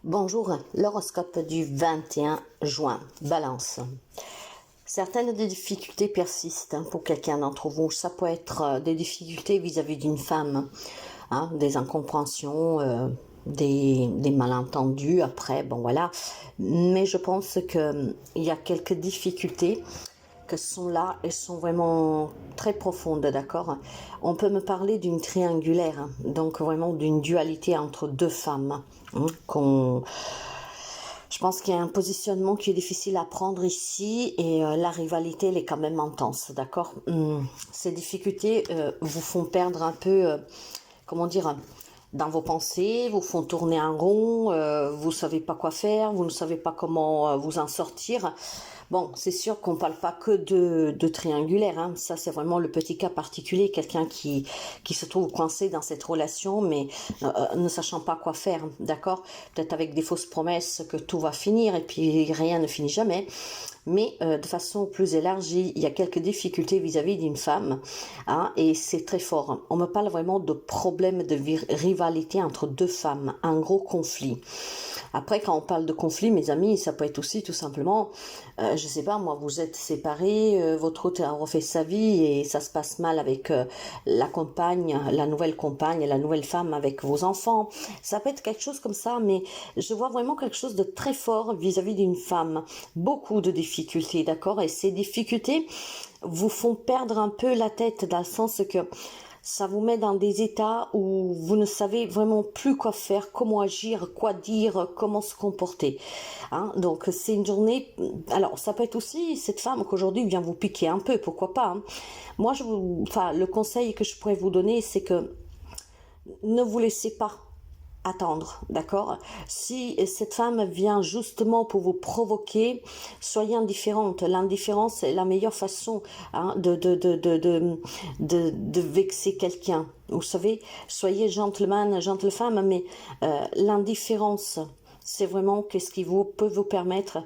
Bonjour, l'horoscope du 21 juin. Balance. Certaines des difficultés persistent pour quelqu'un d'entre vous. Ça peut être des difficultés vis-à-vis d'une femme, des incompréhensions, des malentendus après, bon voilà. Mais je pense qu'il y a quelques difficultés que sont là et sont vraiment très profondes, d'accord. On peut me parler d'une triangulaire, donc vraiment d'une dualité entre deux femmes, je pense qu'il y a un positionnement qui est difficile à prendre ici et la rivalité elle est quand même intense, d'accord. Ces difficultés vous font perdre un peu, comment dire, dans vos pensées, vous font tourner en rond, vous ne savez pas quoi faire, vous ne savez pas comment vous en sortir. Bon, c'est sûr qu'on ne parle pas que de triangulaire, ça c'est vraiment le petit cas particulier, quelqu'un qui se trouve coincé dans cette relation, mais ne sachant pas quoi faire, d'accord. Peut-être avec des fausses promesses que tout va finir, et puis rien ne finit jamais. Mais de façon plus élargie, il y a quelques difficultés vis-à-vis d'une femme, et c'est très fort. On me parle vraiment de problèmes de rivalité entre deux femmes, un gros conflit. Après, quand on parle de conflit, mes amis, ça peut être aussi tout simplement, je sais pas, moi, vous êtes séparés, votre autre a refait sa vie et ça se passe mal avec la compagne, la nouvelle femme avec vos enfants. Ça peut être quelque chose comme ça, mais je vois vraiment quelque chose de très fort vis-à-vis d'une femme. Beaucoup de difficultés, d'accord? Et ces difficultés vous font perdre un peu la tête dans le sens que ça vous met dans des états où vous ne savez vraiment plus quoi faire, comment agir, quoi dire, comment se comporter. Donc c'est une journée. Alors ça peut être aussi cette femme qu'aujourd'hui vient vous piquer un peu, pourquoi pas. Moi, le conseil que je pourrais vous donner, c'est que ne vous laissez pas attendre, d'accord. Si cette femme vient justement pour vous provoquer, soyez indifférente. L'indifférence est la meilleure façon de vexer quelqu'un. Vous savez, soyez gentleman, gentle femme, mais l'indifférence, c'est vraiment qu'est-ce qui peut vous permettre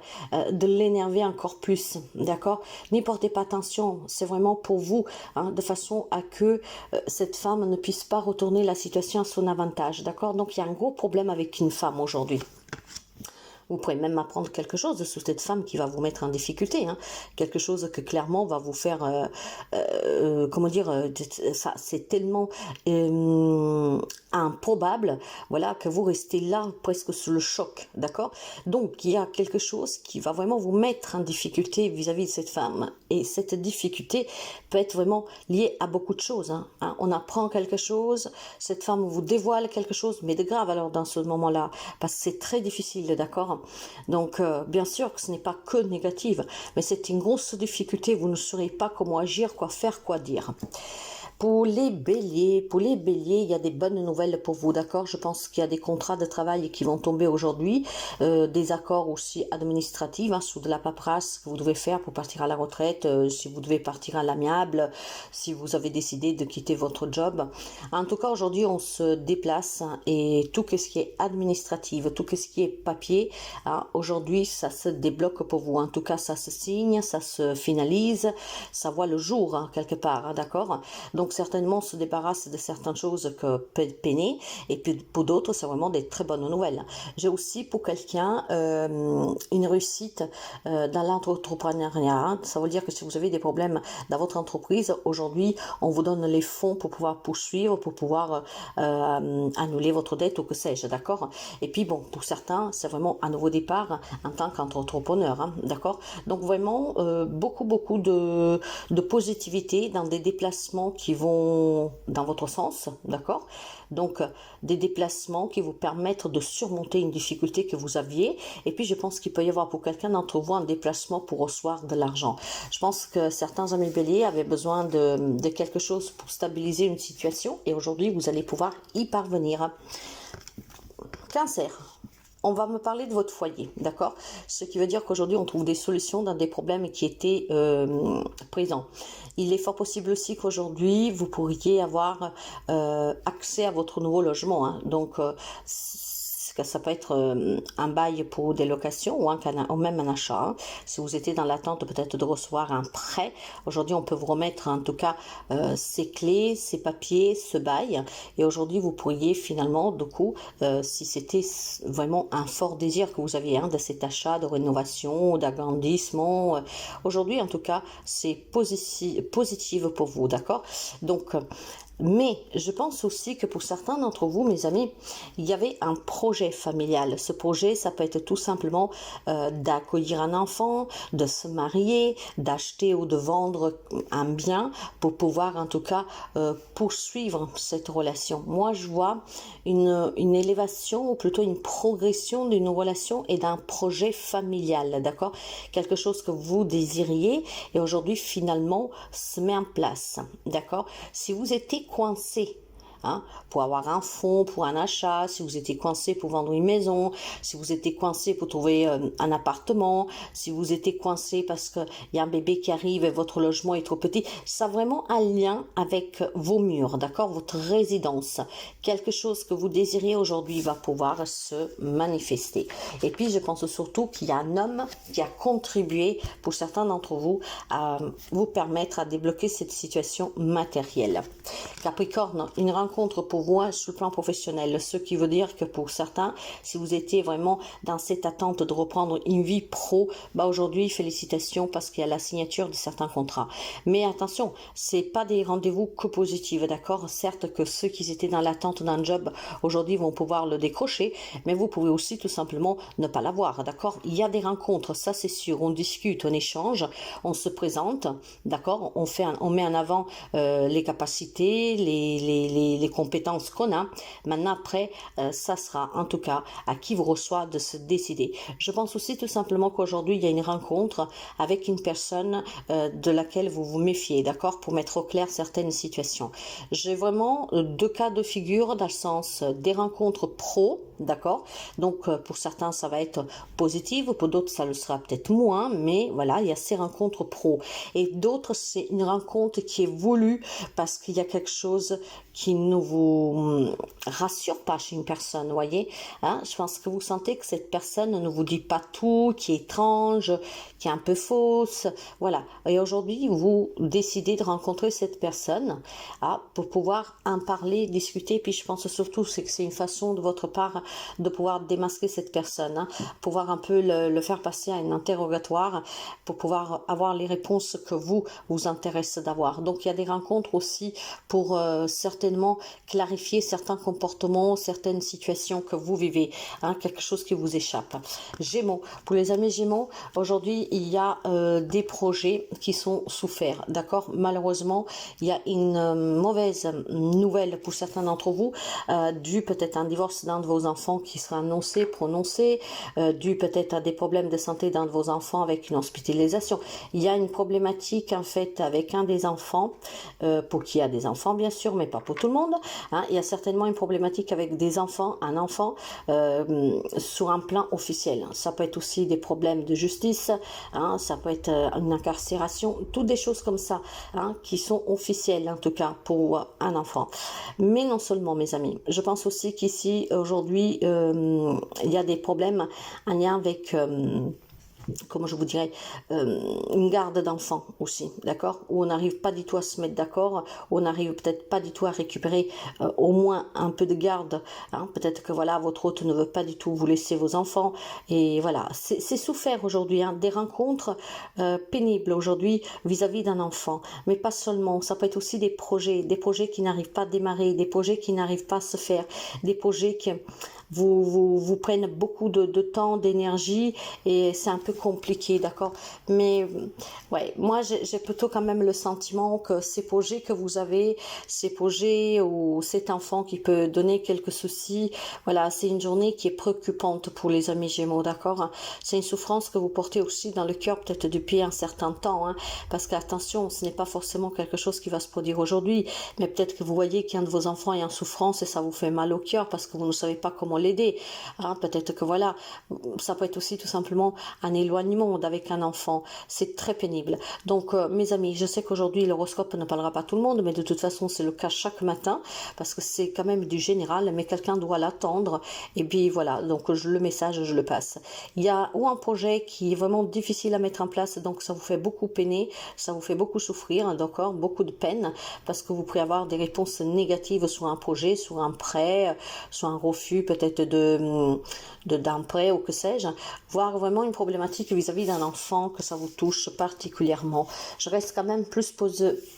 de l'énerver encore plus, d'accord. N'y portez pas attention, c'est vraiment pour vous, de façon à que cette femme ne puisse pas retourner la situation à son avantage, d'accord. Donc il y a un gros problème avec une femme aujourd'hui. Vous pourrez même apprendre quelque chose de cette femme qui va vous mettre en difficulté, quelque chose que clairement va vous faire, comment dire, ça c'est tellement improbable, voilà, que vous restez là presque sous le choc, d'accord. Donc il y a quelque chose qui va vraiment vous mettre en difficulté vis-à-vis de cette femme, et cette difficulté peut être vraiment liée à beaucoup de choses. On apprend quelque chose, cette femme vous dévoile quelque chose, mais de grave alors dans ce moment-là, parce que c'est très difficile, d'accord. Donc bien sûr que ce n'est pas que négatif, mais c'est une grosse difficulté, vous ne saurez pas comment agir, quoi faire, quoi dire. Pour les béliers, il y a des bonnes nouvelles pour vous, d'accord. Je pense qu'il y a des contrats de travail qui vont tomber aujourd'hui, des accords aussi administratifs, sous de la paperasse que vous devez faire pour partir à la retraite, si vous devez partir à l'amiable, si vous avez décidé de quitter votre job. En tout cas, aujourd'hui, on se déplace et tout ce qui est administratif, tout ce qui est papier, aujourd'hui, ça se débloque pour vous. En tout cas, ça se signe, ça se finalise, ça voit le jour, quelque part, d'accord. Donc certainement on se débarrasse de certaines choses que peut peiner, et puis pour d'autres c'est vraiment des très bonnes nouvelles. J'ai aussi pour quelqu'un une réussite dans l'entrepreneuriat. Ça veut dire que si vous avez des problèmes dans votre entreprise, aujourd'hui on vous donne les fonds pour pouvoir poursuivre, pour pouvoir annuler votre dette ou que sais-je, d'accord. Et puis bon, pour certains c'est vraiment un nouveau départ en tant qu'entrepreneur, d'accord. Donc vraiment beaucoup de positivité dans des déplacements qui vont dans votre sens, d'accord. Donc des déplacements qui vous permettent de surmonter une difficulté que vous aviez. Et puis je pense qu'il peut y avoir pour quelqu'un d'entre vous un déplacement pour recevoir de l'argent. Je pense que certains amis béliers avaient besoin de quelque chose pour stabiliser une situation, et aujourd'hui vous allez pouvoir y parvenir. Cancer. On va me parler de votre foyer, d'accord. Ce qui veut dire qu'aujourd'hui, on trouve des solutions dans des problèmes qui étaient présents. Il est fort possible aussi qu'aujourd'hui, vous pourriez avoir accès à votre nouveau logement. Donc, que ça peut être un bail pour des locations ou même un achat. Hein. Si vous étiez dans l'attente peut-être de recevoir un prêt, aujourd'hui on peut vous remettre en tout cas ces clés, ces papiers, ce bail. Et aujourd'hui vous pourriez finalement, du coup, si c'était vraiment un fort désir que vous aviez de cet achat, de rénovation, d'agrandissement, aujourd'hui en tout cas c'est positif pour vous, d'accord? Donc mais je pense aussi que pour certains d'entre vous, mes amis, il y avait un projet familial. Ce projet, ça peut être tout simplement d'accueillir un enfant, de se marier, d'acheter ou de vendre un bien pour pouvoir en tout cas poursuivre cette relation. Moi, je vois une élévation ou plutôt une progression d'une relation et d'un projet familial, d'accord? Quelque chose que vous désiriez et aujourd'hui finalement se met en place, d'accord? Si vous étiez coincé pour avoir un fonds, pour un achat, si vous étiez coincé pour vendre une maison, si vous étiez coincé pour trouver un appartement, si vous étiez coincé parce qu'il y a un bébé qui arrive et votre logement est trop petit, ça a vraiment un lien avec vos murs, d'accord, votre résidence. Quelque chose que vous désirez aujourd'hui va pouvoir se manifester. Et puis, je pense surtout qu'il y a un homme qui a contribué, pour certains d'entre vous, à vous permettre à débloquer cette situation matérielle. Capricorne, une rencontre pour vous sur le plan professionnel, ce qui veut dire que pour certains, si vous étiez vraiment dans cette attente de reprendre une vie pro, aujourd'hui, félicitations parce qu'il y a la signature de certains contrats. Mais attention, c'est pas des rendez-vous que positifs, d'accord? Certes que ceux qui étaient dans l'attente d'un job aujourd'hui vont pouvoir le décrocher, mais vous pouvez aussi tout simplement ne pas l'avoir, d'accord? Il y a des rencontres, ça c'est sûr, on discute, on échange, on se présente, d'accord? On met en avant les capacités, les compétences qu'on a. Maintenant, après, ça sera en tout cas à qui vous reçoit de se décider. Je pense aussi tout simplement qu'aujourd'hui, il y a une rencontre avec une personne de laquelle vous vous méfiez, d'accord, pour mettre au clair certaines situations. J'ai vraiment deux cas de figure dans le sens des rencontres pro, d'accord, donc pour certains, ça va être positif, pour d'autres, ça le sera peut-être moins, mais voilà, il y a ces rencontres pro. Et d'autres, c'est une rencontre qui est voulue parce qu'il y a quelque chose qui ne vous rassure pas chez une personne, voyez, je pense que vous sentez que cette personne ne vous dit pas tout, qui est étrange, qui est un peu fausse, voilà. Et aujourd'hui, vous décidez de rencontrer cette personne pour pouvoir en parler, discuter. Puis je pense surtout que c'est une façon de votre part de pouvoir démasquer cette personne, pouvoir un peu le faire passer à un interrogatoire pour pouvoir avoir les réponses que vous intéresse d'avoir. Donc il y a des rencontres aussi pour certainement clarifier certains comportements, certaines situations que vous vivez, quelque chose qui vous échappe. Gémeaux, pour les amis Gémeaux, aujourd'hui il y a des projets qui sont sous fer, d'accord. Malheureusement, il y a une mauvaise nouvelle pour certains d'entre vous, dû peut-être à un divorce d'un de vos enfants qui sera annoncé, prononcé, dû peut-être à des problèmes de santé d'un de vos enfants avec une hospitalisation. Il y a une problématique en fait avec un des enfants, pour qui a des enfants bien sûr, mais pas pour tout le monde. Il y a certainement une problématique avec des enfants, un enfant sur un plan officiel. Ça peut être aussi des problèmes de justice, ça peut être une incarcération, toutes des choses comme ça, qui sont officielles en tout cas pour un enfant. Mais non seulement, mes amis, je pense aussi qu'ici aujourd'hui il y a des problèmes en lien avec comment je vous dirais, une garde d'enfants aussi, d'accord, où on n'arrive pas du tout à se mettre d'accord, où on n'arrive peut-être pas du tout à récupérer au moins un peu de garde, peut-être que voilà, votre hôte ne veut pas du tout vous laisser vos enfants, et voilà, c'est souffert aujourd'hui, des rencontres pénibles aujourd'hui vis-à-vis d'un enfant, mais pas seulement, ça peut être aussi des projets qui n'arrivent pas à démarrer, des projets qui n'arrivent pas à se faire, des projets qui vous prennent beaucoup de temps, d'énergie, et c'est un peu compliqué, d'accord, mais ouais, moi j'ai plutôt quand même le sentiment que ces projets que vous avez, ces projets ou cet enfant qui peut donner quelques soucis, voilà, c'est une journée qui est préoccupante pour les amis Gémeaux, d'accord, c'est une souffrance que vous portez aussi dans le cœur peut-être depuis un certain temps, parce qu'attention, ce n'est pas forcément quelque chose qui va se produire aujourd'hui, mais peut-être que vous voyez qu'un de vos enfants est en souffrance et ça vous fait mal au cœur parce que vous ne savez pas comment vraiment l'aider. Hein, peut-être que voilà, ça peut être aussi tout simplement un éloignement avec un enfant. C'est très pénible. Donc, mes amis, je sais qu'aujourd'hui, l'horoscope ne parlera pas à tout le monde, mais de toute façon, c'est le cas chaque matin, parce que c'est quand même du général, mais quelqu'un doit l'attendre. Et puis voilà, donc le message, je le passe. Il y a ou un projet qui est vraiment difficile à mettre en place, donc ça vous fait beaucoup peiner, ça vous fait beaucoup souffrir, d'accord, beaucoup de peine, parce que vous pourrez avoir des réponses négatives sur un projet, sur un prêt, sur un refus peut-être d'un prêt ou que sais-je, voire vraiment une problématique vis-à-vis d'un enfant que ça vous touche particulièrement. Je reste quand même plus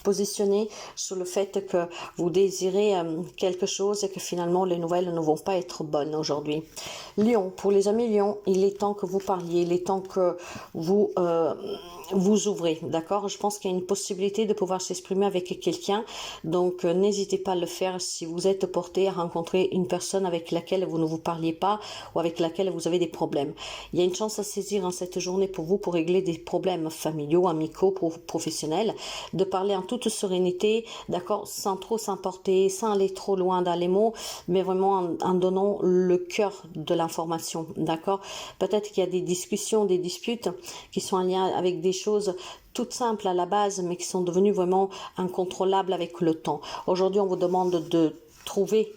positionnée sur le fait que vous désirez quelque chose et que finalement les nouvelles ne vont pas être bonnes aujourd'hui. Lion, pour les amis Lion, il est temps que vous parliez, il est temps que vous vous ouvrez, d'accord? Je pense qu'il y a une possibilité de pouvoir s'exprimer avec quelqu'un, donc n'hésitez pas à le faire si vous êtes porté à rencontrer une personne avec laquelle vous ne vous parliez pas ou avec laquelle vous avez des problèmes. Il y a une chance à saisir en cette journée pour vous pour régler des problèmes familiaux, amicaux, professionnels, de parler en toute sérénité, d'accord, sans trop s'emporter, sans aller trop loin dans les mots, mais vraiment en donnant le cœur de l'information, d'accord? Peut-être qu'il y a des discussions, des disputes qui sont en lien avec des choses toutes simples à la base, mais qui sont devenues vraiment incontrôlables avec le temps. Aujourd'hui, on vous demande de trouver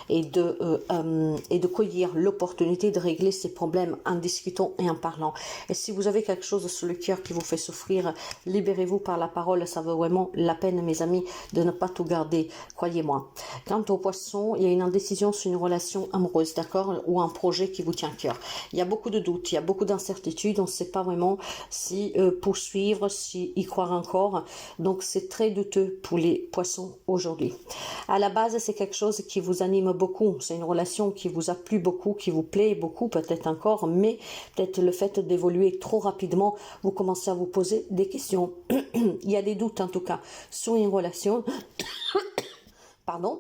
et de cueillir l'opportunité de régler ces problèmes en discutant et en parlant. Et si vous avez quelque chose sur le cœur qui vous fait souffrir, libérez-vous par la parole. Ça vaut vraiment la peine, mes amis, de ne pas tout garder, croyez-moi. Quant aux poissons, il y a une indécision sur une relation amoureuse, d'accord, ou un projet qui vous tient à cœur. Il y a beaucoup de doutes, il y a beaucoup d'incertitudes, on ne sait pas vraiment si poursuivre, si y croire encore. Donc c'est très douteux pour les poissons aujourd'hui. À la base, c'est quelque chose qui vous anime beaucoup, c'est une relation qui vous a plu beaucoup, qui vous plaît beaucoup peut-être encore, mais peut-être le fait d'évoluer trop rapidement, vous commencez à vous poser des questions. Il y a des doutes en tout cas sur une relation. Pardon.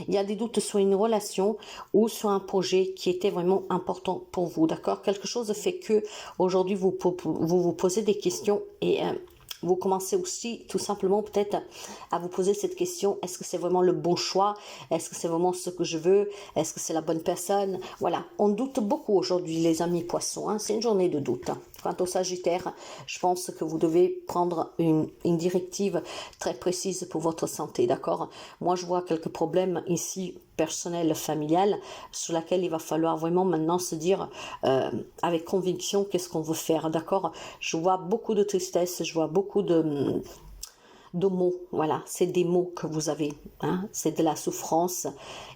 Il y a des doutes sur une relation ou sur un projet qui était vraiment important pour vous, d'accord? Quelque chose fait que aujourd'hui vous posez des questions et vous commencez aussi tout simplement peut-être à vous poser cette question, est-ce que c'est vraiment le bon choix? Est-ce que c'est vraiment ce que je veux? Est-ce que c'est la bonne personne? Voilà, on doute beaucoup aujourd'hui les amis poissons, hein? C'est une journée de doute. Quant au Sagittaire, je pense que vous devez prendre une directive très précise pour votre santé, d'accord? Moi, je vois quelques problèmes ici personnel, familial, sur laquelle il va falloir vraiment maintenant se dire avec conviction qu'est-ce qu'on veut faire, d'accord? Je vois beaucoup de tristesse, je vois beaucoup de mots, voilà, c'est des mots que vous avez, hein? C'est de la souffrance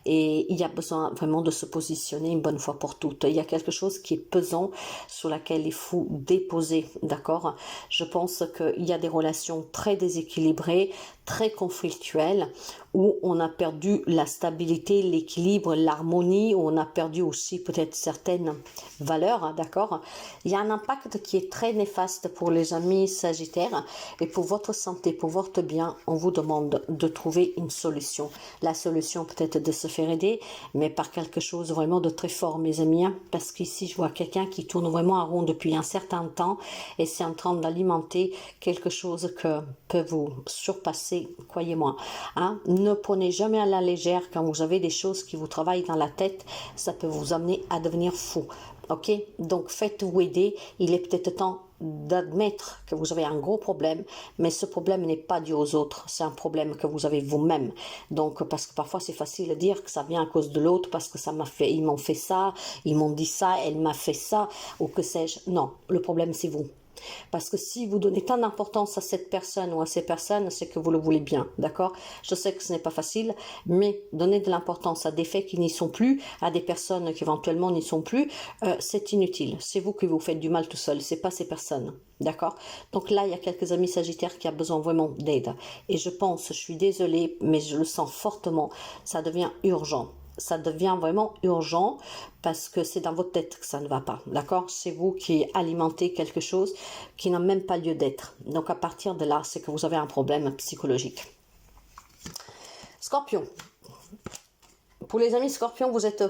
et il y a besoin vraiment de se positionner une bonne fois pour toutes. Il y a quelque chose qui est pesant sur laquelle il faut déposer, d'accord? Je pense qu'il y a des relations très déséquilibrées, très conflictuelles, où on a perdu la stabilité, l'équilibre, l'harmonie, où on a perdu aussi peut-être certaines valeurs, hein, d'accord? Il y a un impact qui est très néfaste pour les amis sagittaires et pour votre santé, pour votre bien, on vous demande de trouver une solution. La solution peut-être de se faire aider, mais par quelque chose vraiment de très fort, mes amis, hein, parce qu'ici je vois quelqu'un qui tourne vraiment en rond depuis un certain temps et c'est en train d'alimenter quelque chose que peut vous surpasser, croyez-moi, hein. Ne prenez jamais à la légère quand vous avez des choses qui vous travaillent dans la tête, ça peut vous amener à devenir fou. Ok, donc faites-vous aider. Il est peut-être temps d'admettre que vous avez un gros problème, mais ce problème n'est pas dû aux autres, c'est un problème que vous avez vous-même. Donc, parce que parfois c'est facile de dire que ça vient à cause de l'autre, parce que ça m'a fait, ils m'ont fait ça, ils m'ont dit ça, elle m'a fait ça, ou que sais-je. Non, le problème c'est vous. Parce que si vous donnez tant d'importance à cette personne ou à ces personnes, c'est que vous le voulez bien, d'accord? Je sais que ce n'est pas facile, mais donner de l'importance à des faits qui n'y sont plus, à des personnes qui éventuellement n'y sont plus, c'est inutile. C'est vous qui vous faites du mal tout seul, c'est pas ces personnes, d'accord? Donc là, il y a quelques amis sagittaires qui ont besoin vraiment d'aide. Et je pense, je suis désolée, mais je le sens fortement, ça devient urgent. Ça devient vraiment urgent parce que c'est dans votre tête que ça ne va pas, d'accord? C'est vous qui alimentez quelque chose qui n'a même pas lieu d'être. Donc à partir de là, c'est que vous avez un problème psychologique. Scorpion. Pour les amis Scorpions, vous êtes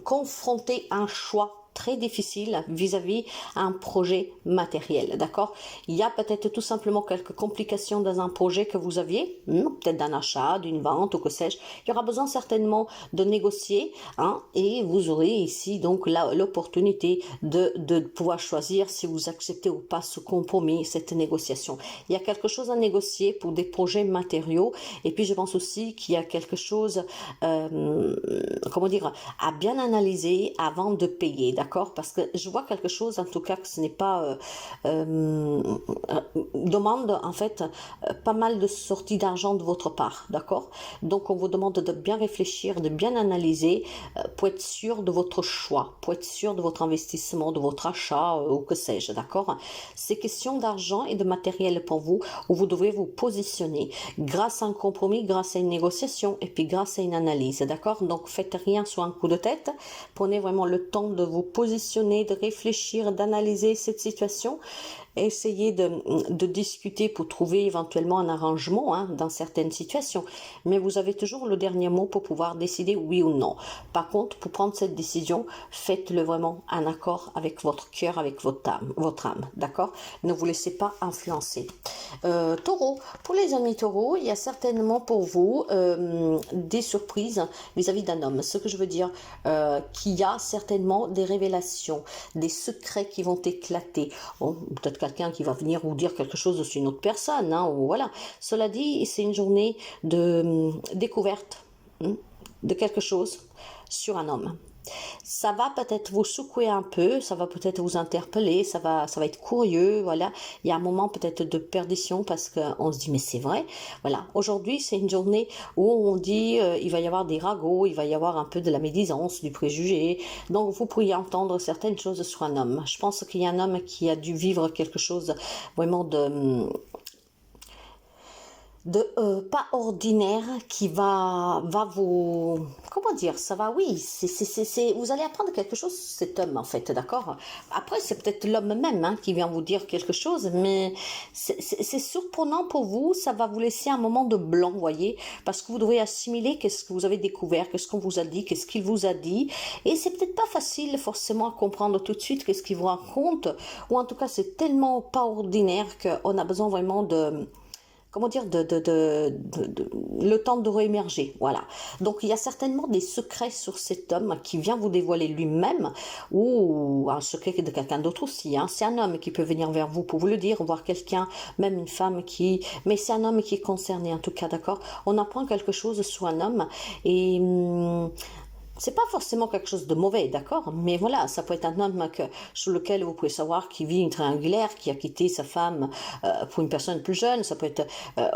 confrontés à un choix très difficile vis-à-vis un projet matériel, d'accord? Il y a peut-être tout simplement quelques complications dans un projet que vous aviez, peut-être d'un achat, d'une vente ou que sais-je. Il y aura besoin certainement de négocier, hein, et vous aurez ici donc l'opportunité de pouvoir choisir si vous acceptez ou pas ce compromis, cette négociation. Il y a quelque chose à négocier pour des projets matériaux, et puis je pense aussi qu'il y a quelque chose, comment dire, à bien analyser avant de payer, d'accord? Parce que je vois quelque chose, en tout cas, que ce n'est pas demande en fait pas mal de sorties d'argent de votre part, d'accord? Donc on vous demande de bien réfléchir, de bien analyser pour être sûr de votre choix, pour être sûr de votre investissement, de votre achat ou que sais-je, d'accord? C'est question d'argent et de matériel pour vous, où vous devrez vous positionner grâce à un compromis, grâce à une négociation et puis grâce à une analyse, d'accord? Donc faites rien sur un coup de tête, prenez vraiment le temps de vous positionner, de réfléchir, d'analyser cette situation. Essayez de discuter pour trouver éventuellement un arrangement, hein, dans certaines situations. Mais vous avez toujours le dernier mot pour pouvoir décider oui ou non. Par contre, pour prendre cette décision, faites-le vraiment en accord avec votre cœur, avec votre âme, d'accord? Ne vous laissez pas influencer. Taureau, pour les amis taureaux, il y a certainement pour vous des surprises vis-à-vis d'un homme. Ce que je veux dire, qu'il y a certainement des révélations, des secrets qui vont éclater. Bon, peut-être quelqu'un qui va venir vous dire quelque chose sur une autre personne, hein, ou voilà. Cela dit, c'est une journée de découverte de quelque chose sur un homme. Ça va peut-être vous secouer un peu, ça va peut-être vous interpeller, ça va être curieux, voilà. Il y a un moment peut-être de perdition parce qu'on se dit mais c'est vrai, voilà. Aujourd'hui c'est une journée où on dit il va y avoir des ragots, il va y avoir un peu de la médisance, du préjugé. Donc vous pourriez entendre certaines choses sur un homme. Je pense qu'il y a un homme qui a dû vivre quelque chose vraiment de pas ordinaire qui va vous, comment dire, ça va, oui, vous allez apprendre quelque chose sur cet homme en fait, d'accord? Après c'est peut-être l'homme même, hein, qui vient vous dire quelque chose, mais c'est surprenant pour vous, ça va vous laisser un moment de blanc, voyez, parce que vous devrez assimiler qu'est-ce que vous avez découvert, qu'est-ce qu'on vous a dit, qu'est-ce qu'il vous a dit, et c'est peut-être pas facile forcément à comprendre tout de suite qu'est-ce qu'il vous raconte, ou en tout cas c'est tellement pas ordinaire qu'on a besoin vraiment de, comment dire, le temps de réémerger, voilà. Donc il y a certainement des secrets sur cet homme qui vient vous dévoiler lui-même, ou un secret de quelqu'un d'autre aussi, hein. C'est un homme qui peut venir vers vous pour vous le dire, voir quelqu'un, même une femme qui, mais c'est un homme qui est concerné en tout cas, d'accord? On apprend quelque chose sur un homme, et c'est pas forcément quelque chose de mauvais, d'accord? Mais voilà, ça peut être un homme sur lequel vous pouvez savoir qu'il vit une triangulaire, qui a quitté sa femme pour une personne plus jeune. Ça peut être,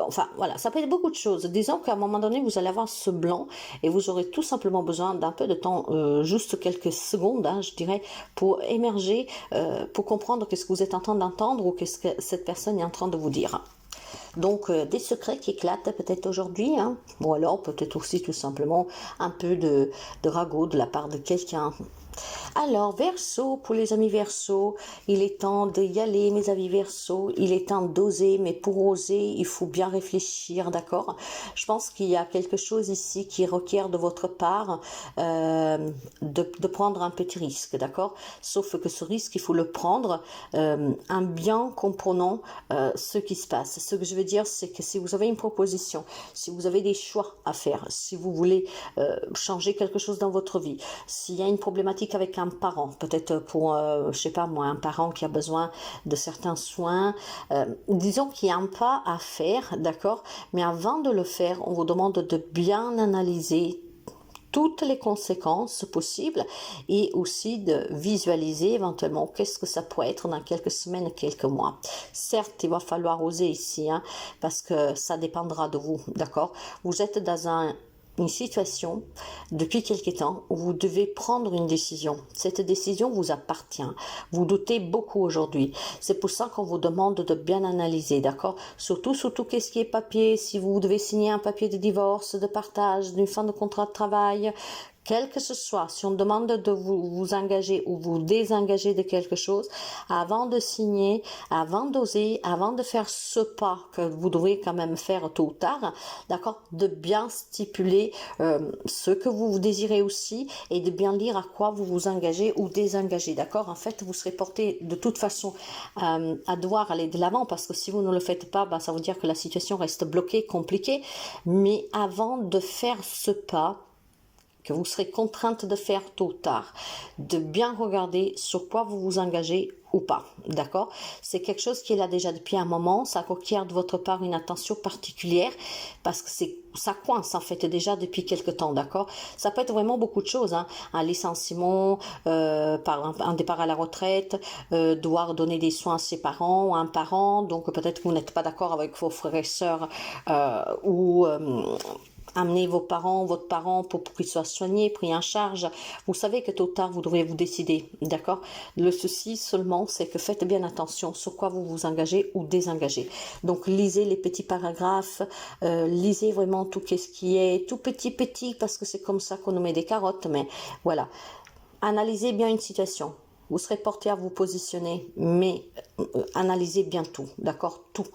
enfin voilà, ça peut être beaucoup de choses. Disons qu'à un moment donné, vous allez avoir ce blanc et vous aurez tout simplement besoin d'un peu de temps, juste quelques secondes, hein, je dirais, pour émerger, pour comprendre qu'est-ce que vous êtes en train d'entendre ou qu'est-ce que cette personne est en train de vous dire. Donc des secrets qui éclatent peut-être aujourd'hui, hein, ou alors peut-être aussi tout simplement un peu de ragot de la part de quelqu'un. Alors, Verseau, pour les amis Verseau, il est temps d'y aller, mes amis Verseau, il est temps d'oser, mais pour oser, il faut bien réfléchir, d'accord? Je pense qu'il y a quelque chose ici qui requiert de votre part de prendre un petit risque, d'accord? Sauf que ce risque, il faut le prendre en bien comprenant ce qui se passe. Ce que je veux dire, c'est que si vous avez une proposition, si vous avez des choix à faire, si vous voulez changer quelque chose dans votre vie, s'il y a une problématique avec un parent, peut-être pour, je sais pas moi, un parent qui a besoin de certains soins, disons qu'il y a un pas à faire, d'accord, mais avant de le faire, on vous demande de bien analyser toutes les conséquences possibles et aussi de visualiser éventuellement qu'est-ce que ça pourrait être dans quelques semaines, quelques mois. Certes, il va falloir oser ici, hein, parce que ça dépendra de vous, d'accord? Vous êtes dans une situation depuis quelque temps où vous devez prendre une décision. Cette décision vous appartient. Vous doutez beaucoup aujourd'hui. C'est pour ça qu'on vous demande de bien analyser, d'accord? Surtout qu'est-ce qui est papier, si vous devez signer un papier de divorce, de partage, d'une fin de contrat de travail, quel que ce soit, si on demande de vous engager ou vous désengager de quelque chose, avant de signer, avant d'oser, avant de faire ce pas que vous devez quand même faire tôt ou tard, d'accord, de bien stipuler ce que vous désirez aussi et de bien lire à quoi vous vous engagez ou désengagez, d'accord. En fait, vous serez porté de toute façon à devoir aller de l'avant, parce que si vous ne le faites pas, ça veut dire que la situation reste bloquée, compliquée. Mais avant de faire ce pas, que vous serez contrainte de faire tôt ou tard, de bien regarder sur quoi vous vous engagez ou pas, d'accord. C'est quelque chose qui est là déjà depuis un moment, ça requiert de votre part une attention particulière, parce que ça coince en fait déjà depuis quelque temps, d'accord. Ça peut être vraiment beaucoup de choses, hein. Un licenciement, un départ à la retraite, devoir donner des soins à ses parents ou à un parent, donc peut-être que vous n'êtes pas d'accord avec vos frères et sœurs, ou amener votre parent pour qu'il soit soigné, pris en charge. Vous savez que tôt ou tard, vous devrez vous décider, d'accord. Le souci seulement, c'est que faites bien attention sur quoi vous vous engagez ou désengagez. Donc, lisez les petits paragraphes, lisez vraiment tout ce qui est tout petit, parce que c'est comme ça qu'on nous met des carottes, mais voilà. Analysez bien une situation. Vous serez porté à vous positionner, mais analysez bien tout, d'accord, tout.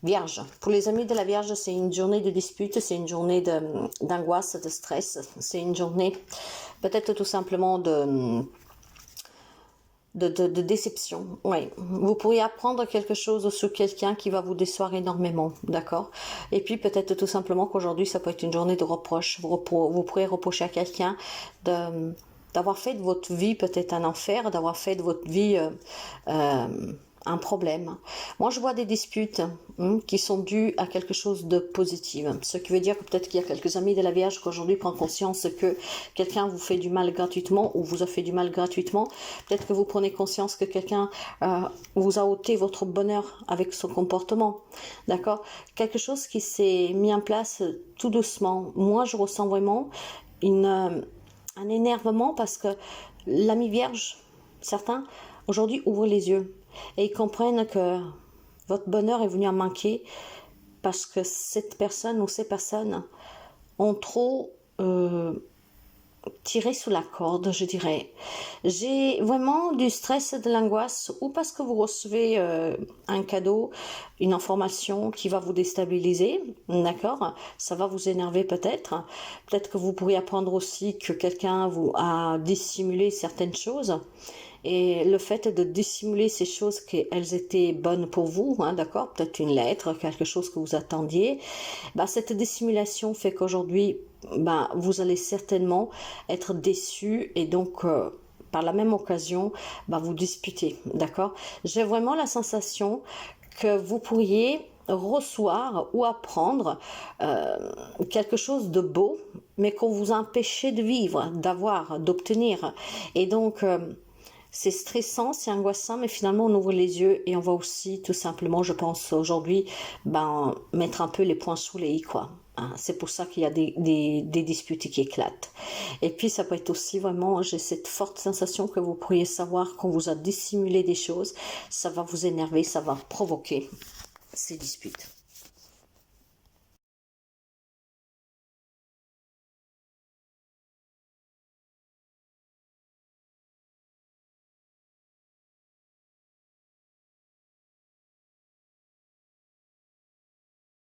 Vierge, pour les amis de la Vierge, c'est une journée de dispute, c'est une journée d'angoisse, de stress, c'est une journée peut-être tout simplement de déception. Oui, vous pourriez apprendre quelque chose sur quelqu'un qui va vous décevoir énormément, d'accord. Et puis peut-être tout simplement qu'aujourd'hui, ça peut être une journée de reproche. Vous pourrez reprocher à quelqu'un d'avoir fait de votre vie peut-être un enfer, d'avoir fait de votre vie un problème. Moi, je vois des disputes qui sont dues à quelque chose de positif. Ce qui veut dire que peut-être qu'il y a quelques amis de la Vierge qui aujourd'hui prennent conscience que quelqu'un vous fait du mal gratuitement ou vous a fait du mal gratuitement. Peut-être que vous prenez conscience que quelqu'un vous a ôté votre bonheur avec son comportement. D'accord? Quelque chose qui s'est mis en place tout doucement. Moi, je ressens vraiment un énervement parce que l'ami Vierge, certains, aujourd'hui, ouvrent les yeux. Et ils comprennent que votre bonheur est venu à manquer parce que cette personne ou ces personnes ont trop tiré sous la corde, je dirais. J'ai vraiment du stress et de l'angoisse, ou parce que vous recevez un cadeau, une information qui va vous déstabiliser, d'accord. Ça va vous énerver peut-être. Peut-être que vous pourriez apprendre aussi que quelqu'un vous a dissimulé certaines choses. Et le fait de dissimuler ces choses qu'elles étaient bonnes pour vous, hein, d'accord, peut-être une lettre, quelque chose que vous attendiez, cette dissimulation fait qu'aujourd'hui, vous allez certainement être déçu et donc par la même occasion, vous disputer, d'accord. J'ai vraiment la sensation que vous pourriez recevoir ou apprendre quelque chose de beau, mais qu'on vous empêchait de vivre, d'avoir, d'obtenir. Et donc, c'est stressant, c'est angoissant, mais finalement on ouvre les yeux et on va aussi tout simplement, je pense aujourd'hui, mettre un peu les points sous les i, quoi. Hein, c'est pour ça qu'il y a des disputes qui éclatent. Et puis ça peut être aussi vraiment, j'ai cette forte sensation que vous pourriez savoir qu'on vous a dissimulé des choses, ça va vous énerver, ça va provoquer ces disputes.